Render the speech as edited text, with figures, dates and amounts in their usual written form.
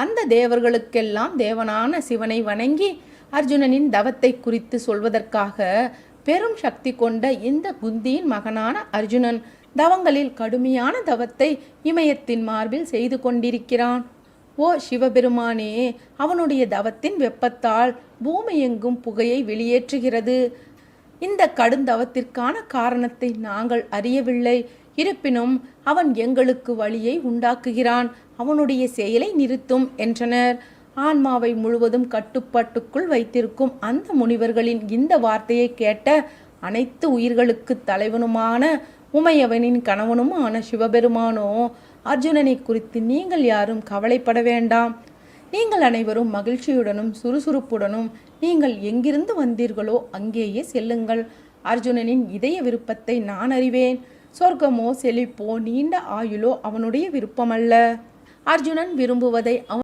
அந்த தேவர்களுக்கெல்லாம் தேவனான சிவனை வணங்கி அர்ஜுனனின் தவத்தை குறித்து சொல்வதற்காக பெரும் சக்தி கொண்ட இந்த குந்தியின் மகனான அர்ஜுனன் தவங்களில் கடுமையான தவத்தை இமயத்தின் மார்பில் செய்து கொண்டிருக்கிறான். ஓ சிவபெருமானே, அவனுடைய தவத்தின் வெப்பத்தால் பூமி எங்கும் புகையை வெளியேற்றுகிறது. இந்த கடுந்தவத்திற்கான காரணத்தை நாங்கள் அறியவில்லை. இருப்பினும் அவன் எங்களுக்கு வழியை உண்டாக்குகிறான். அவனுடைய செயலை நிறுத்தும் என்றனர். ஆன்மாவை முழுவதும் கட்டுப்பாட்டுக்குள் வைத்திருக்கும் அந்த முனிவர்களின் இந்த வார்த்தையை கேட்ட அனைத்து உயிர்களுக்கு தலைவனுமான உமையவனின் கணவனுமான சிவபெருமானோ, அர்ஜுனனை குறித்து நீங்கள் யாரும் கவலைப்பட வேண்டாம். நீங்கள் அனைவரும் மகிழ்ச்சியுடனும் சுறுசுறுப்புடனும் நீங்கள் எங்கிருந்து வந்தீர்களோ அங்கேயே செல்லுங்கள். அர்ஜுனனின் இதய விருப்பத்தை நான் அறிவேன். சொர்க்கமோ செழிப்போ நீண்ட ஆயுளோ அவனுடைய விருப்பமல்ல. அர்ஜுனன் விரும்புவதை